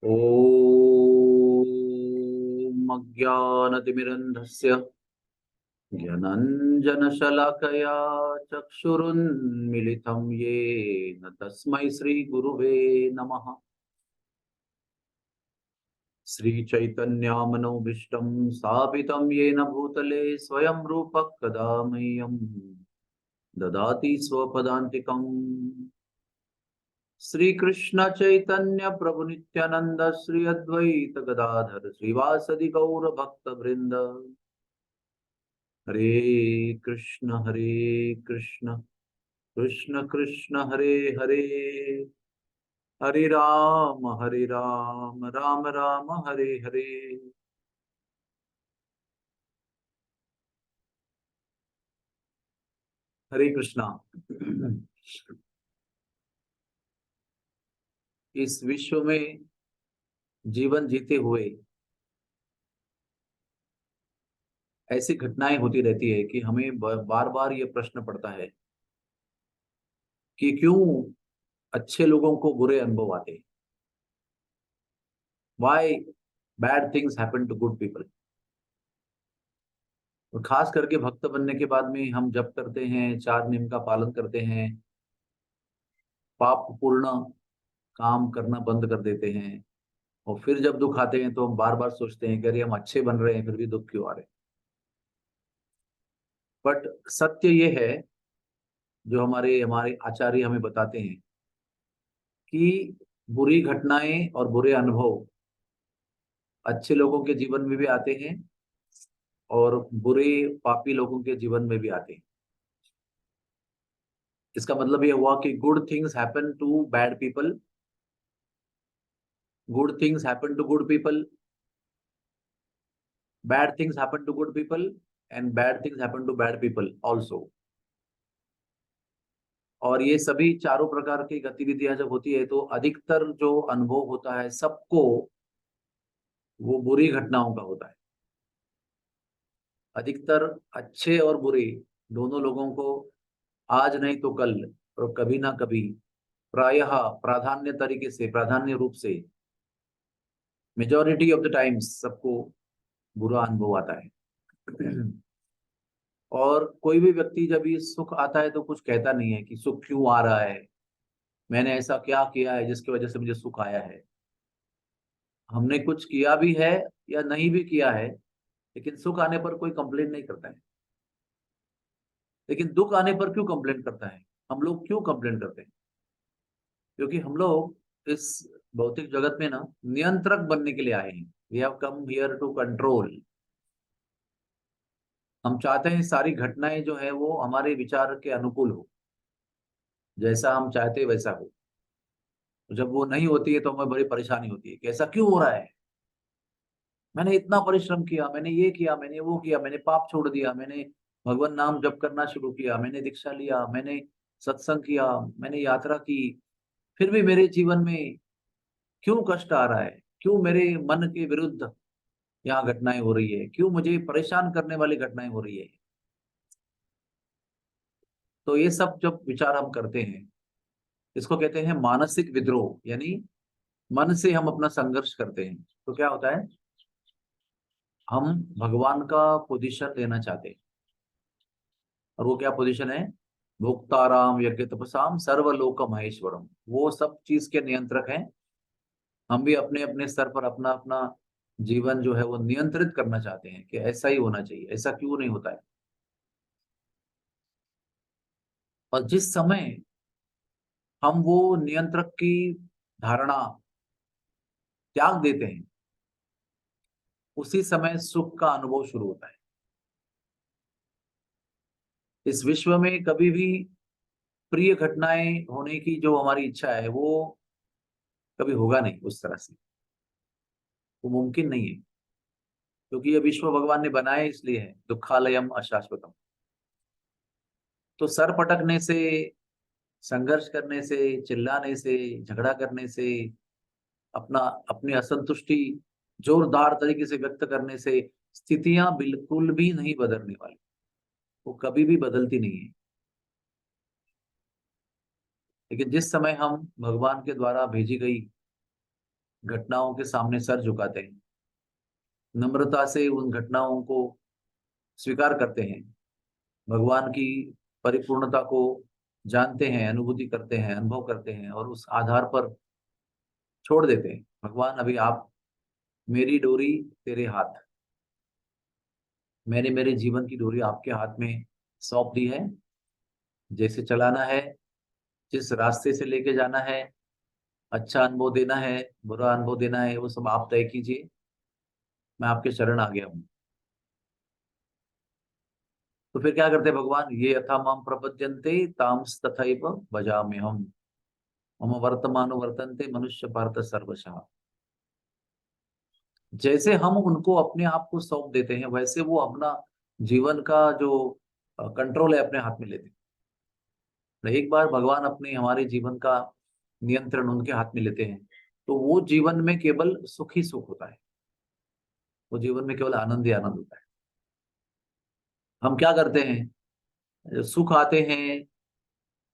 ॐ अज्ञानतिमिरन्धस्य ज्ञानाञ्जनशलाकया चक्षुरुन्मिलितं येन तस्मै श्रीगुरुवे नमः। श्रीचैतन्यमनोभीष्टं स्थापितं येन भूतले स्वयं रूपः कदा मह्यं ददाति स्वपदान्तिकम्। श्री कृष्ण चैतन्य प्रभु नित्यानंद श्री अद्वैत गदाधर श्रीवासदि गौर भक्त वृंद। हरे कृष्ण कृष्ण कृष्ण हरे हरे, हरे राम राम राम हरे हरे। हरे कृष्णा। इस विश्व में जीवन जीते हुए ऐसी घटनाएं होती रहती है कि हमें बार बार ये प्रश्न पड़ता है कि क्यों अच्छे लोगों को बुरे अनुभव आते हैं। Why bad things happen to good people? और खास करके भक्त बनने के बाद में हम जप करते हैं, चार नियम का पालन करते हैं, पाप पूर्ण काम करना बंद कर देते हैं, और फिर जब दुख आते हैं तो हम बार बार सोचते हैं कि अरे हम अच्छे बन रहे हैं फिर भी दुख क्यों आ रहे हैं। बट सत्य ये है जो हमारे हमारे आचार्य हमें बताते हैं कि बुरी घटनाएं और बुरे अनुभव अच्छे लोगों के जीवन में भी आते हैं और बुरे पापी लोगों के जीवन में भी आते हैं। इसका मतलब ये हुआ कि good things happen to bad people, good things happen to good people, bad things happen to good people, and bad things happen to bad people also. और ये सभी चारों प्रकार की गतिविधियां जब होती है तो अधिकतर जो अनुभव होता है सबको वो बुरी घटनाओं का होता है। अधिकतर अच्छे और बुरे दोनों लोगों को आज नहीं तो कल और कभी ना कभी प्रायः प्राधान्य तरीके से, प्राधान्य रूप से, मेजॉरिटी ऑफ द टाइम्स सबको बुरा अनुभव आता है। और कोई भी व्यक्ति जब ये सुख आता है तो कुछ कहता नहीं है कि सुख क्यों आ रहा है, मैंने ऐसा क्या किया है जिसकी वजह से मुझे सुख आया है। हमने कुछ किया भी है या नहीं भी किया है, लेकिन सुख आने पर कोई कंप्लेंट नहीं करता है। लेकिन दुख आने पर क्यों कंप्लेंट करता है? हम लोग क्यों कंप्लेंट करते हैं? क्योंकि हम लोग इस भौतिक जगत में ना नियंत्रक बनने के लिए आए हैं। We have come here to control. हम चाहते हैं सारी घटनाएं जो है वो हमारे विचार के अनुकूल हो, जैसा हम चाहते हैं वैसा हो। तो जब वो नहीं होती है तो हमें बड़ी परेशानी होती है कि ऐसा क्यों हो रहा है। मैंने इतना परिश्रम किया, मैंने ये किया, मैंने वो किया, मैंने पाप छोड़ दिया, मैंने भगवान नाम जप करना शुरू किया, मैंने दीक्षा लिया, मैंने सत्संग किया, मैंने यात्रा की, फिर भी मेरे जीवन में क्यों कष्ट आ रहा है? क्यों मेरे मन के विरुद्ध यहाँ घटनाएं हो रही है? क्यों मुझे परेशान करने वाली घटनाएं हो रही है? तो ये सब जब विचार हम करते हैं, इसको कहते हैं मानसिक विद्रोह, यानी मन से हम अपना संघर्ष करते हैं। तो क्या होता है, हम भगवान का पोजीशन लेना चाहते हैं। और वो क्या पोजीशन है? भोक्ताराम यज्ञ तपसाम सर्वलोक महेश्वरम। वो सब चीज के नियंत्रक हैं। हम भी अपने अपने स्तर पर अपना अपना जीवन जो है वो नियंत्रित करना चाहते हैं कि ऐसा ही होना चाहिए, ऐसा क्यों नहीं होता है। और जिस समय हम वो नियंत्रक की धारणा त्याग देते हैं, उसी समय सुख का अनुभव शुरू होता है। इस विश्व में कभी भी प्रिय घटनाएं होने की जो हमारी इच्छा है वो कभी होगा नहीं उस तरह से। वो मुमकिन नहीं है, क्योंकि ये विश्व भगवान ने बनाया इसलिए है, दुखालयम अशाश्वतम। तो सर पटकने से, संघर्ष करने से, चिल्लाने से, झगड़ा करने से, अपना अपनी असंतुष्टि जोरदार तरीके से व्यक्त करने से स्थितियां बिल्कुल भी नहीं बदलने वाली। वो कभी भी बदलती नहीं है। लेकिन जिस समय हम भगवान के द्वारा भेजी गई घटनाओं के सामने सर झुकाते हैं, नम्रता से उन घटनाओं को स्वीकार करते हैं, भगवान की परिपूर्णता को जानते हैं, अनुभूति करते हैं, अनुभव करते हैं, और उस आधार पर छोड़ देते हैं, भगवान अभी आप, मेरी डोरी तेरे हाथ, मैंने मेरे जीवन की डोरी आपके हाथ में सौंप दी है, जैसे चलाना है, जिस रास्ते से लेके जाना है, अच्छा अनुभव देना है, बुरा अनुभव देना है, वो सब आप तय कीजिए, मैं आपके शरण आ गया हूँ। तो फिर क्या करते हैं भगवान, ये यथा माम प्रपद्यन्ते तांस तथैव भजाम्यहम्, मम वर्तमानो वर्तन्ते मनुष्य पार्थ सर्वशः। जैसे हम उनको अपने आप को सौंप देते हैं, वैसे वो अपना जीवन का जो कंट्रोल है अपने हाथ में लेते हैं। तो एक बार भगवान अपने हमारे जीवन का नियंत्रण उनके हाथ में लेते हैं, तो वो जीवन में केवल सुख ही सुख होता है, वो जीवन में केवल आनंद ही आनंद होता है। हम क्या करते हैं, सुख आते हैं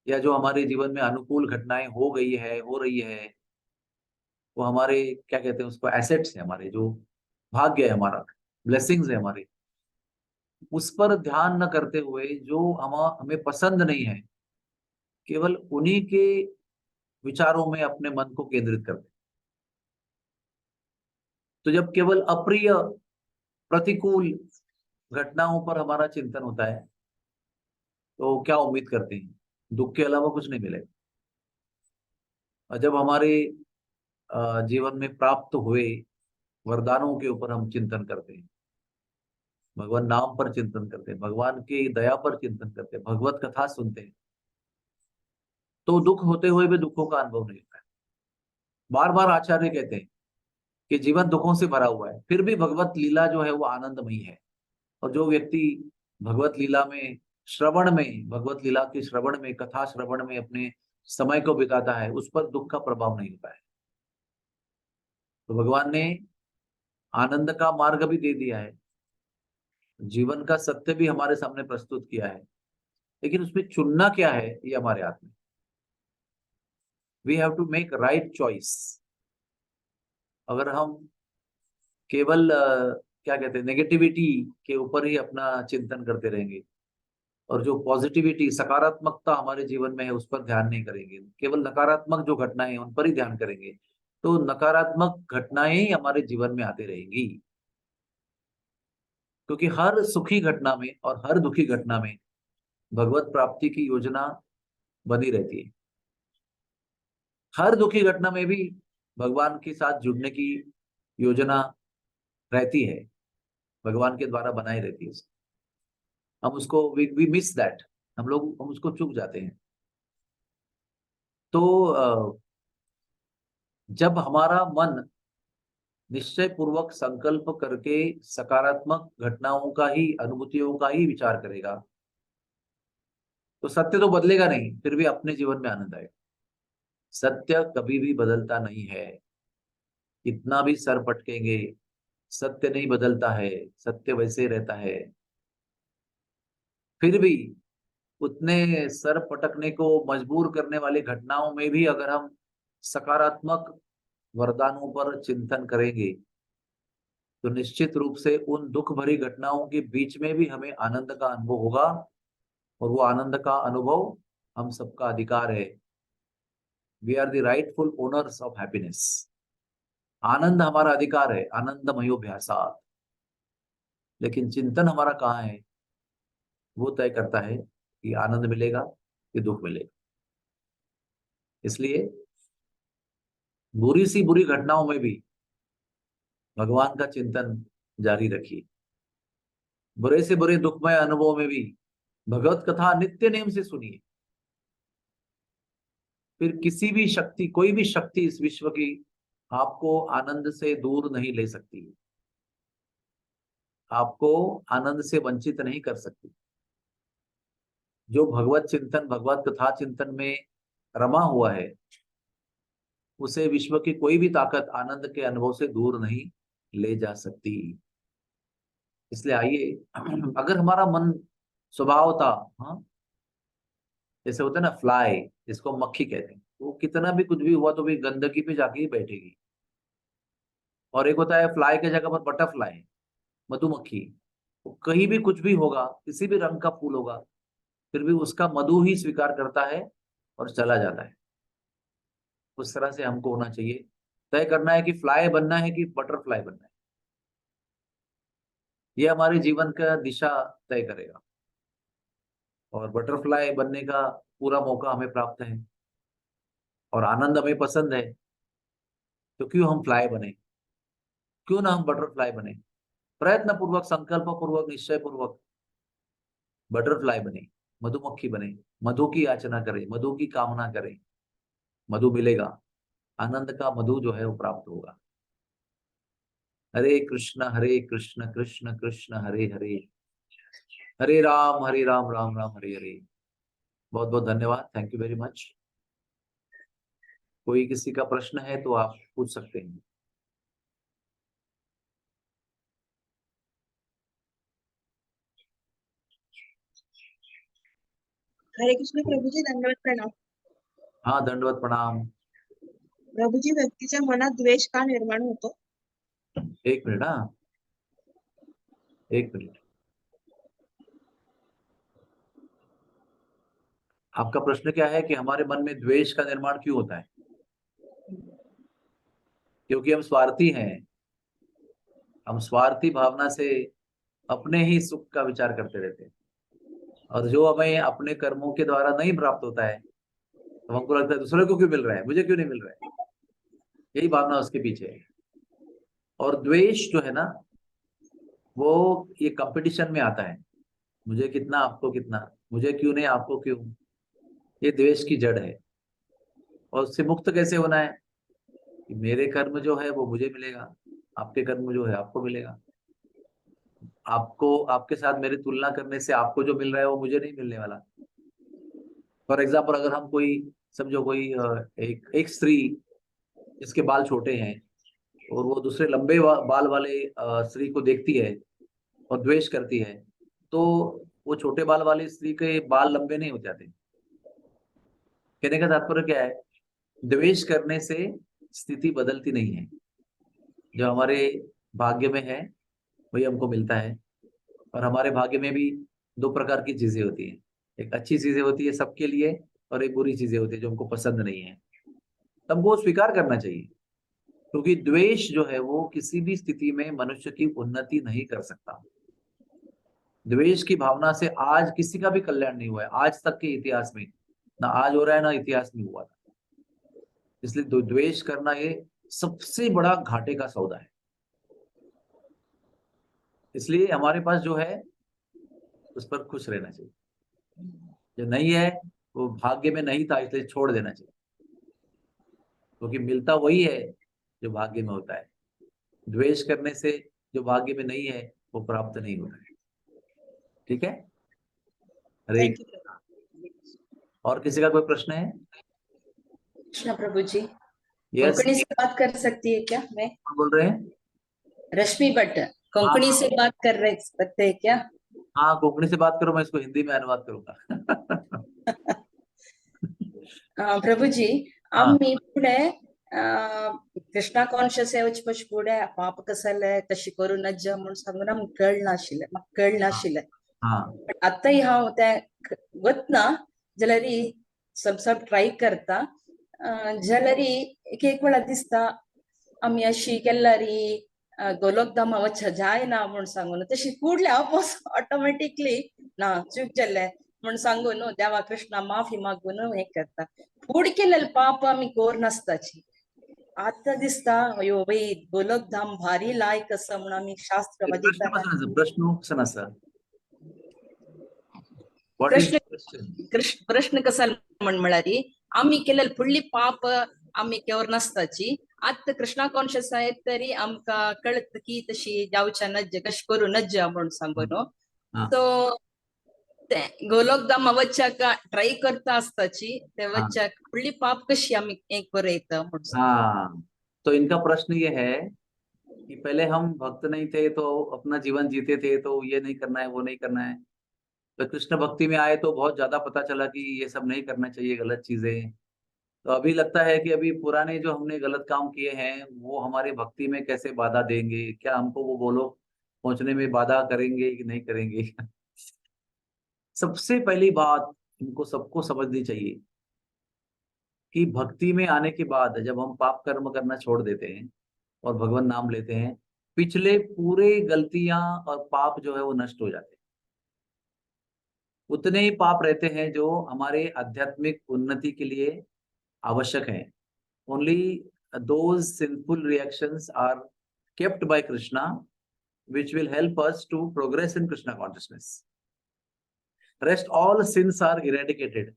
या जो हमारे जीवन में अनुकूल घटनाएं हो गई है, हो रही है, वो हमारे क्या कहते हैं उसको, एसेट्स है हमारे, जो भाग्य है हमारा, ब्लेसिंग्स है हमारे, उस पर ध्यान न करते हुए जो हमें पसंद नहीं है, केवल उन्हीं के विचारों में अपने मन को केंद्रित करते हैं। तो जब केवल अप्रिय, प्रतिकूल घटनाओं पर हमारा चिंतन होता है, तो क्या उम्मीद करते हैं, दुख के अलावा कुछ नहीं मिलेगा। और जब हमारे जीवन में प्राप्त हुए वरदानों के ऊपर हम चिंतन करते हैं, भगवान नाम पर चिंतन करते हैं, भगवान की दया पर चिंतन करते हैं, भगवत कथा सुनते हैं, तो दुख होते हुए भी दुखों का अनुभव नहीं होता है। बार बार आचार्य कहते हैं कि जीवन दुखों से भरा हुआ है, फिर भी भगवत लीला जो है वो आनंदमयी है। और जो व्यक्ति भगवत लीला में, श्रवण में, भगवत लीला के श्रवण में, कथा श्रवण में अपने समय को बिताता है, उस पर दुख का प्रभाव नहीं होता है। तो भगवान ने आनंद का मार्ग भी दे दिया है, जीवन का सत्य भी हमारे सामने प्रस्तुत किया है, लेकिन उसमें चुनना क्या है ये हमारे हाथ में। We have to make right choice. अगर हम केवल क्या कहते हैं, नेगेटिविटी के ऊपर ही अपना चिंतन करते रहेंगे, और जो पॉजिटिविटी, सकारात्मकता हमारे जीवन में है उस पर ध्यान नहीं करेंगे, केवल नकारात्मक जो घटनाएं हैं उन पर ही ध्यान करेंगे, तो नकारात्मक घटनाएं ही हमारे जीवन में आती रहेंगी। क्योंकि हर सुखी घटना में और हर दुखी घटना में भगवत प्राप्ति की योजना बनी रहती है। हर दुखी घटना में भी भगवान के साथ जुड़ने की योजना रहती है, भगवान के द्वारा बनाई रहती है। हम उसको वी मिस दैट, हम उसको चूक जाते हैं। तो जब हमारा मन निश्चय पूर्वक संकल्प करके सकारात्मक घटनाओं का ही, अनुभूतियों का ही विचार करेगा, तो सत्य तो बदलेगा नहीं, फिर भी अपने जीवन में आनंद आएगा। सत्य कभी भी बदलता नहीं है, कितना भी सर पटकेंगे, सत्य नहीं बदलता है, सत्य वैसे ही रहता है। फिर भी उतने सर पटकने को मजबूर करने वाली घटनाओं में भी अगर हम सकारात्मक वरदानों पर चिंतन करेंगे, तो निश्चित रूप से उन दुख भरी घटनाओं के बीच में भी हमें आनंद का अनुभव होगा, और वो आनंद का अनुभव हम सबका अधिकार है। We are the rightful owners of happiness. आनंद हमारा अधिकार है, आनंदमयोभ्यासात्। लेकिन चिंतन हमारा कहाँ है, वो तय करता है कि आनंद मिलेगा कि दुख मिलेगा। इसलिए बुरी सी बुरी घटनाओं में भी भगवान का चिंतन जारी रखिए, बुरे से बुरे दुखमय अनुभवों में भी भगवत कथा नित्य नेम से सुनिए। फिर किसी भी शक्ति, कोई भी शक्ति इस विश्व की आपको आनंद से दूर नहीं ले सकती, आपको आनंद से वंचित नहीं कर सकती। जो भगवत चिंतन, भगवत कथा चिंतन में रमा हुआ है, उसे विश्व की कोई भी ताकत आनंद के अनुभव से दूर नहीं ले जा सकती। इसलिए आइए, अगर हमारा मन स्वभाव था, हाँ, जैसे होता है ना फ्लाई, जिसको मक्खी कहते हैं, वो कितना भी कुछ भी हुआ तो भी गंदगी पे जाके ही बैठेगी। और एक होता है फ्लाई की जगह पर बटरफ्लाई, मधुमक्खी। वो कहीं भी कुछ भी होगा, किसी भी रंग का फूल होगा, फिर भी उसका मधु ही स्वीकार करता है और चला जाता है। उस तरह से हमको होना चाहिए। तय करना है कि फ्लाई बनना है कि बटरफ्लाई बनना है। ये हमारे जीवन का दिशा तय करेगा। और बटरफ्लाई बनने का पूरा मौका हमें प्राप्त है और आनंद हमें पसंद है, तो क्यों हम फ्लाई बने, क्यों ना हम बटरफ्लाई बने। प्रयत्न पूर्वक, संकल्प पूर्वक, निश्चय पूर्वक बटरफ्लाई बने, मधुमक्खी बने, मधु की याचना करें, मधु की कामना करें। मधु मिलेगा, आनंद का मधु जो है वो प्राप्त होगा। हरे कृष्ण कृष्ण कृष्ण हरे हरे, हरे राम राम राम हरे हरे। बहुत बहुत धन्यवाद, थैंक यू वेरी मच। कोई किसी का प्रश्न है तो आप पूछ सकते हैं। हरे कृष्ण प्रभूजी, दंडवत प्रणाम। हाँ, दंडवत प्रणाम। प्रभूजी, व्यक्तीच्या मनात द्वेष का निर्माण होतो? एक मिनट, हाँ, एक मिनट। आपका प्रश्न क्या है कि हमारे मन में द्वेष का निर्माण क्यों होता है? क्योंकि हम स्वार्थी हैं। हम स्वार्थी भावना से अपने ही सुख का विचार करते रहते हैं, और जो हमें अपने कर्मों के द्वारा नहीं प्राप्त होता है तो हमको लगता है दूसरे को क्यों मिल रहा है, मुझे क्यों नहीं मिल रहा है। यही भावना उसके पीछे है। और द्वेष जो है ना, वो ये कंपटीशन में आता है। मुझे कितना, आपको कितना, मुझे क्यों नहीं, आपको क्यों। ये द्वेष की जड़ है। और उससे मुक्त कैसे होना है कि मेरे कर्म जो है वो मुझे मिलेगा, आपके कर्म जो है आपको मिलेगा। आपको, आपके साथ मेरी तुलना करने से आपको जो मिल रहा है वो मुझे नहीं मिलने वाला। फॉर एग्जाम्पल, अगर हम कोई, समझो कोई एक स्त्री जिसके बाल छोटे हैं और वो दूसरे लंबे बाल वाले स्त्री को देखती है और द्वेष करती है, तो वो छोटे बाल वाली स्त्री के बाल लंबे नहीं हो जाते। कहने का तात्पर्य क्या है? द्वेष करने से स्थिति बदलती नहीं है। जो हमारे भाग्य में है वही हमको मिलता है। और हमारे भाग्य में भी दो प्रकार की चीजें होती हैं। एक अच्छी चीजें होती है सबके लिए, और एक बुरी चीजें होती है जो हमको पसंद नहीं है। तो हमको स्वीकार करना चाहिए, क्योंकि द्वेष जो है वो किसी भी स्थिति में मनुष्य की उन्नति नहीं कर सकता। द्वेष की भावना से आज किसी का भी कल्याण नहीं हुआ है, आज तक के इतिहास में। ना आज हो रहा है, ना इतिहास में हुआ था। इसलिए द्वेष करना ये सबसे बड़ा घाटे का सौदा है। इसलिए हमारे पास जो है उस पर खुश रहना चाहिए। जो नहीं है वो भाग्य में नहीं था, इसलिए छोड़ देना चाहिए, क्योंकि मिलता वही है जो भाग्य में होता है। द्वेष करने से जो भाग्य में नहीं है वो प्राप्त नहीं होता है। ठीक है। हरे थैंक यू। और किसी का कोई प्रश्न है? कृष्णा प्रभु जी, यस, कोंकणी से बात कर सकती है क्या मैं? कौन बोल रहे हैं? रश्मि भट्ट, कोंकणी से बात कर रहे सकते हैं क्या? हाँ, कोंकणी से बात करो, मैं इसको हिंदी में अनुवाद करूंगा। प्रभुजी, हाँ आम्ही पुढे कृष्णा कॉन्शियस येवचपाच पुढे पाप कसले तशी करून नज्जा म्हणून सांगून आमकां कळनाशिल्लें, म्हाका कळनाशिल्लें. हाँ आतांय हांव तें वतना जाल्यार सब सब ट्राय करता, जाल्यार एक एक वेळा दिसता आमी अशी केल्यार गोलोकधामा वचचा जायना म्हूण सांगून तशी फुडले हांव ऑटोमॅटिकली ना चूक जाल्ले म्हूण सांगून देवा कृष्णा माफी मागून हें करता. फुड केलेले पाप आमी कोर नासताची. आता दिसता अयो बाई गोलोकधाम भारी लायक आसा म्हूण आमी शास्त्र प्रश्न वादिताना. कसं नसतं, प्रश्न कसं नसतं. What is प्रश्न the question? प्रश्न कसा म्हळ्यार आमी केलेले फुडली पाप आमी केवर नासताची. आता कृष्णा कॉन्शियस आहेत तरी आमकां कळत की तशी जावच्या नज्ज कशी करू नज्जा म्हणून सांगून. हाँ सो गोलोकधाम वच्चाक ट्राय करता आसताची ते हाँ वच्चाक फुडली पाप कशी आमी एक बरयता म्हणून. हाँ, तो इनका प्रश्न ये है कि पहले हम भक्त नहीं थे तो अपना जीवन जीते थे, तो ये नहीं करना है, वो नहीं करना है। तो कृष्ण भक्ति में आए तो बहुत ज्यादा पता चला कि ये सब नहीं करना चाहिए, गलत चीजें। तो अभी लगता है कि अभी पुराने जो हमने गलत काम किए हैं वो हमारी भक्ति में कैसे बाधा देंगे, क्या हमको वो गोलोक पहुंचने में बाधा करेंगे कि नहीं करेंगे। सबसे पहली बात इनको सबको समझनी चाहिए कि भक्ति में आने के बाद जब हम पाप कर्म करना छोड़ देते हैं और भगवान नाम लेते हैं, पिछले पूरे गलतियां और पाप जो है वो नष्ट हो जाते हैं। उतने ही पाप रहते हैं जो हमारे आध्यात्मिक उन्नति के लिए आवश्यक हैं। Only those sinful reactions are kept by Krishna, which will help us to progress in Krishna consciousness. Rest all sins are eradicated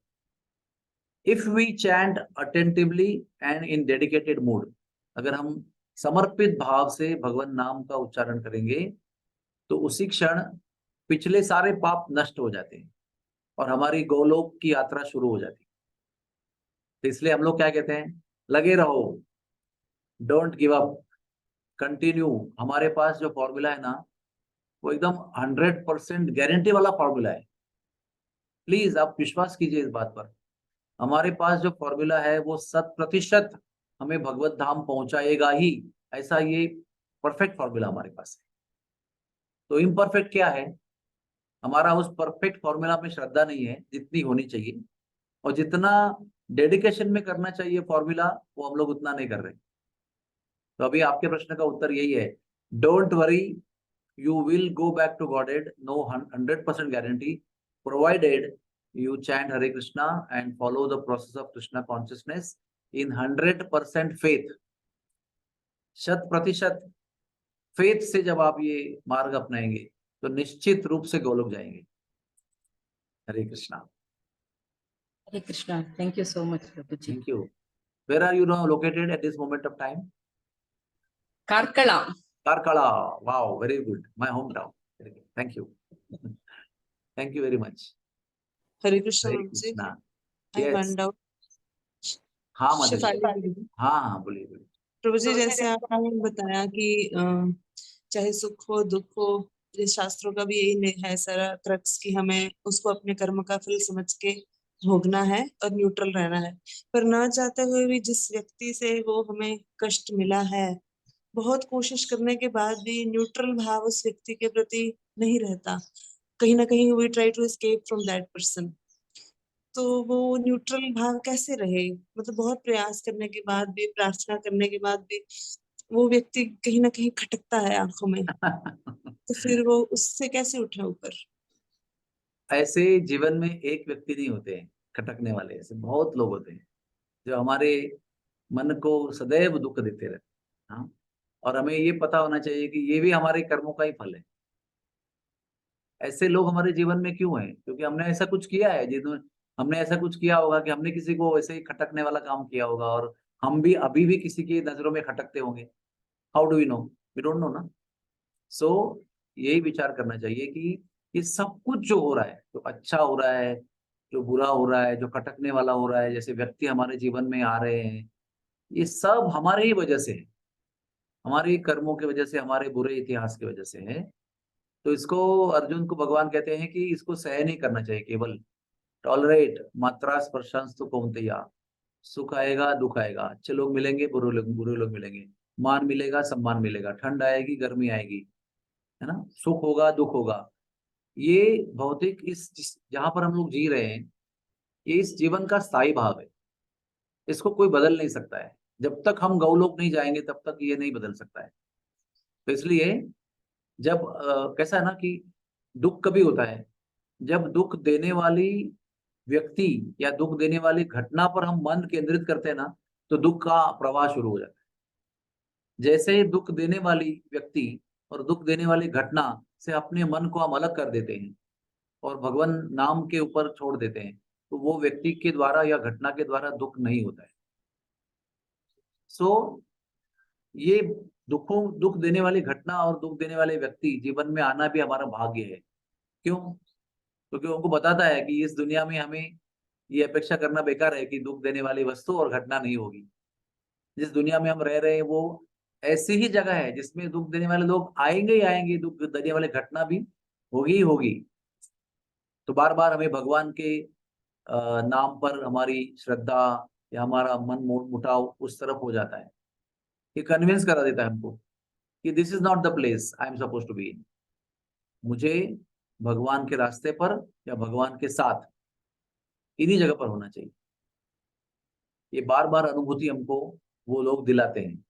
if we chant attentively and in dedicated mood. अगर हम समर्पित भाव से भगवान नाम का उच्चारण करेंगे तो उसी क्षण पिछले सारे पाप नष्ट हो जाते हैं और हमारी गोलोक की यात्रा शुरू हो जाती है। तो इसलिए हम लोग क्या कहते हैं, लगे रहो, डोंट गिव अप, कंटिन्यू। हमारे पास जो फॉर्मूला है ना वो एकदम 100% गारंटी वाला फॉर्मूला है। प्लीज आप विश्वास कीजिए इस बात पर। हमारे पास जो फॉर्मूला है वो 100% हमें भगवत धाम पहुंचाएगा ही, ऐसा ये परफेक्ट फॉर्मूला हमारे पास है। तो इम्परफेक्ट क्या है, हमारा उस परफेक्ट फॉर्मूला में श्रद्धा नहीं है जितनी होनी चाहिए, और जितना डेडिकेशन में करना चाहिए फॉर्मूला वो हम लोग उतना नहीं कर रहे। तो अभी आपके प्रश्न का उत्तर यही है, don't worry, you will go back to Godhead, no 100% guarantee, provided you chant Hare Krishna and follow the process of Krishna consciousness in 100% faith. 100% faith से जब आप ये मार्ग अपनाएंगे तो निश्चित रूप से गोलोक जाएंगे। हरे कृष्णा। हरे Krishna. Thank you so much प्रभु जी। Thank you. Where are you now located at this moment of time? Karkala. Karkala. Wow, very good. My hometown. Very good. Thank you. Thank you very much. Hare Krishna Hare Prabhu ji. Krishna. I Yes. one doubt. हाँ माता जी। शिफाली हाँ बोलिए बोलिए। प्रभु जी, जैसे आपने बताया कि चाहे सुख हो दुख हो, ये शास्त्रों का भी यही है सारा क्रक्स कि हमें उसको अपने कर्म का फल समझ के भोगना है और न्यूट्रल रहना है। पर ना चाहते हुए भी जिस व्यक्ति से वो हमें कष्ट मिला है, बहुत कोशिश करने के बाद भी न्यूट्रल भाव उस व्यक्ति के प्रति नहीं रहता। कहीं ना कहीं we try to escape from that person. तो वो न्यूट्रल भाव कैसे रहे? मतलब बहुत प्रयास करने के बाद भी, प्रार्थना करने के बाद भी वो व्यक्ति कहीं ना कहीं खटकता है आंखों में, तो फिर वो उससे कैसे उठे ऊपर? ऐसे जीवन में एक व्यक्ति नहीं होते हैं खटकने वाले, ऐसे बहुत लोग होते हैं जो हमारे मन को सदैव दुख देते रहते हैं। हाँ, और हमें ये पता होना चाहिए कि ये भी हमारे कर्मों का ही फल है। ऐसे लोग हमारे जीवन में क्यों हैं? क्योंकि हमने ऐसा कुछ किया है, जिन्होंने हमने ऐसा कुछ किया होगा कि हमने किसी को ऐसे ही खटकने वाला काम किया होगा, और हम भी अभी भी किसी की नजरों में खटकते होंगे। How do we know? We don't know ना। सो यही विचार करना चाहिए कि ये सब कुछ जो हो रहा है, जो अच्छा हो रहा है, जो बुरा हो रहा है, जो खटकने वाला हो रहा है, जैसे व्यक्ति हमारे जीवन में आ रहे हैं, ये सब हमारे ही वजह से है, हमारे कर्मों की वजह से, हमारे बुरे इतिहास की वजह से है। तो इसको अर्जुन को भगवान कहते हैं कि इसको सह नहीं करना चाहिए, केवल टॉलरेट मात्रा स्पर्शांश तो कौनतेया। सुख आएगा दुख आएगा, अच्छे लोग मिलेंगे, बुरे लोग मिलेंगे, मान मिलेगा सम्मान मिलेगा, ठंड आएगी गर्मी आएगी, है ना, सुख होगा दुख होगा। ये भौतिक जहां पर हम लोग जी रहे हैं, ये इस जीवन का स्थायी भाव है, इसको कोई बदल नहीं सकता है। जब तक हम गौलोक नहीं जाएंगे तब तक ये नहीं बदल सकता है। तो इसलिए जब कैसा है ना कि दुख कभी होता है जब दुख देने वाली व्यक्ति या दुख देने वाली घटना पर हम मन केंद्रित करते हैं ना, तो दुख का प्रवाह शुरू हो जाता है। जैसे ही दुख देने वाली व्यक्ति और दुख देने वाली घटना से अपने मन को हम अलग कर देते हैं और भगवान नाम के ऊपर छोड़ देते हैं, तो वो व्यक्ति के द्वारा या घटना के द्वारा दुख नहीं होता है। सो ये दुख देने वाली घटना और दुख देने वाले व्यक्ति जीवन में आना भी हमारा भाग्य है। क्यों? क्योंकि उनको बताता है कि इस दुनिया में हमें ये अपेक्षा करना बेकार है कि दुख देने वाली वस्तु और घटना नहीं होगी। जिस दुनिया में हम रह रहे हैं वो ऐसी ही जगह है जिसमें दुख देने वाले लोग आएंगे ही आएंगे, दुख देने वाली घटना भी होगी ही होगी। तो बार बार हमें भगवान के नाम पर हमारी श्रद्धा या हमारा मन मुटाव उस तरफ हो जाता है, ये कन्विंस करा देता है हमको कि this is not the place I am suppose to be in. मुझे भगवान के रास्ते पर या भगवान के साथ इन्हीं जगह पर होना चाहिए। ये बार बार अनुभूति हमको वो लोग दिलाते हैं,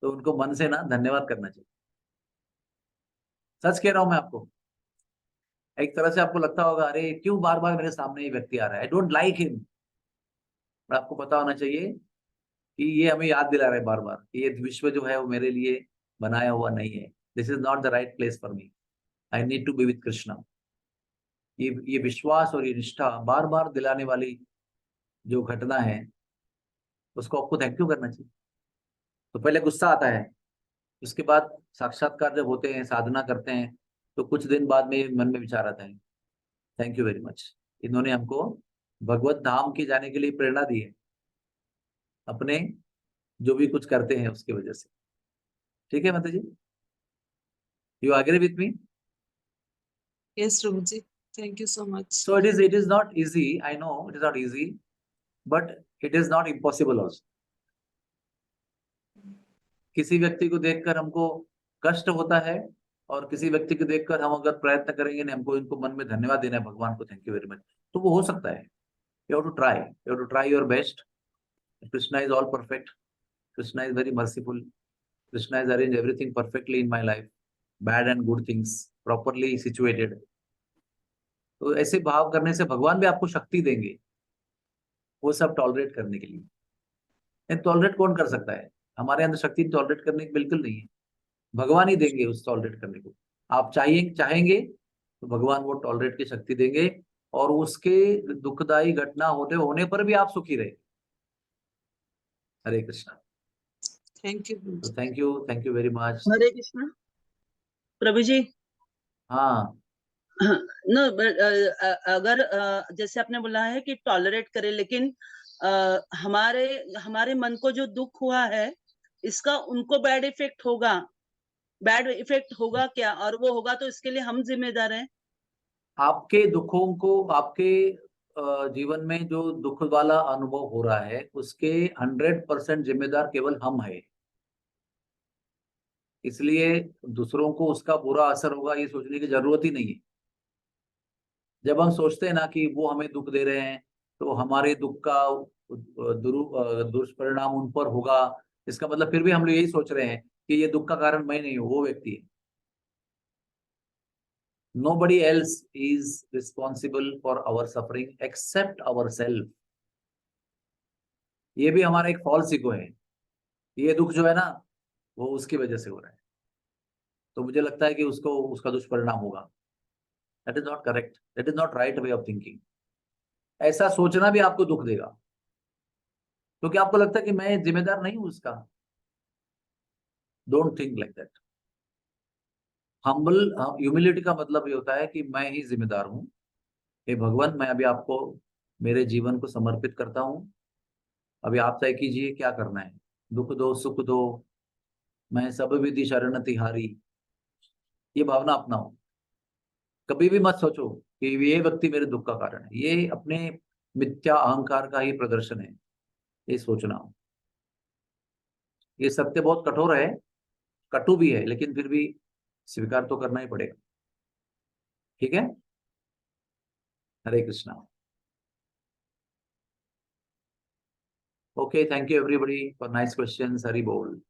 तो उनको मन से ना धन्यवाद करना चाहिए। सच कह रहा हूं मैं आपको। एक तरह से आपको लगता होगा अरे क्यों बार बार मेरे सामने ये व्यक्ति आ रहा है, आई डोंट लाइक हिम। पर आपको पता होना चाहिए कि ये हमें याद दिला रहा है बार बार कि ये विश्व जो है वो मेरे लिए बनाया हुआ नहीं है। This is not the right place for me, I need to be with Krishna. ये विश्वास और ये निष्ठा बार बार दिलाने वाली जो घटना है, उसको आपको थैंक यू करना चाहिए। तो पहले गुस्सा आता है, उसके बाद साक्षात्कार जब होते हैं, साधना करते हैं, तो कुछ दिन बाद में मन में विचार आता है थैंक यू वेरी मच, इन्होंने हमको भगवत धाम की जाने के लिए प्रेरणा दी है, अपने जो भी कुछ करते हैं उसकी वजह से। ठीक है माता जी, you agree with me? Yes, Prabhuji. Thank you so much. So it is not easy, I know it is not easy, but it is not impossible also. किसी व्यक्ति को देखकर हमको कष्ट होता है, और किसी व्यक्ति को देखकर हम अगर प्रयत्न करेंगे ना, हमको इनको मन में धन्यवाद देना है भगवान को, थैंक यू वेरी मच, तो वो हो सकता है। You have to try your best. Krishna is all perfect, Krishna is very merciful, Krishna is arrange everything perfectly in my life, bad and good things properly situated. तो ऐसे भाव करने से भगवान भी आपको शक्ति देंगे वो सब टॉलरेट करने के लिए। टॉलरेट कौन कर सकता है? हमारे अंदर शक्ति टॉलरेट करने की बिल्कुल नहीं है, भगवान ही देंगे उस टॉलरेट करने को। आप चाहेंगे तो भगवान वो टॉलरेट की शक्ति देंगे, और उसके दुखदाई घटना होने पर भी आप सुखी रहे। हरे कृष्णा। Thank you, तो Prabhuji. Thank you very much. हरे कृष्णा। प्रभु जी, हाँ नो अगर जैसे आपने बोला है कि टॉलरेट करे, लेकिन हमारे मन को जो दुख हुआ है, इसका उनको बैड इफेक्ट होगा क्या? और वो होगा तो इसके लिए हम जिम्मेदार हैं। आपके दुखों को, आपके जीवन में जो दुख वाला अनुभव हो रहा है, उसके 100% जिम्मेदार केवल हम हैं। इसलिए दूसरों को उसका बुरा असर होगा ये सोचने की जरूरत ही नहीं है। जब हम सोचते हैं ना कि वो हमें दुख दे रहे हैं, तो हमारे दुख का दुष्परिणाम उन पर होगा, इसका मतलब फिर भी हम लोग यही सोच रहे हैं कि ये दुख का कारण मैं नहीं हूं, वो व्यक्ति है। Nobody else is responsible for our suffering except ourselves. ये भी हमारा एक फॉल्स इगो है, ये दुख जो है ना वो उसकी वजह से हो रहा है, तो मुझे लगता है कि उसको उसका दुष्परिणाम होगा। That is not correct, that is not right way of thinking. ऐसा सोचना भी आपको दुख देगा, क्योंकि आपको लगता है कि मैं जिम्मेदार नहीं हूं उसका। Don't think like that. Humility का मतलब ये होता है कि मैं ही जिम्मेदार हूं। हे भगवान, मैं अभी आपको मेरे जीवन को समर्पित करता हूं, अभी आप तय कीजिए क्या करना है, दुख दो सुख दो, मैं सब विधि शरण तिहारी। ये भावना अपनाओ। कभी भी मत सोचो कि ये व्यक्ति मेरे दुख का कारण है, ये अपने मिथ्या अहंकार का ही प्रदर्शन है, ये सोचना। ये सत्य बहुत कठोर है, कटु भी है, लेकिन फिर भी स्वीकार तो करना ही पड़ेगा। ठीक है? हरे Krishna. Okay, thank you everybody for nice questions. Hari बोल।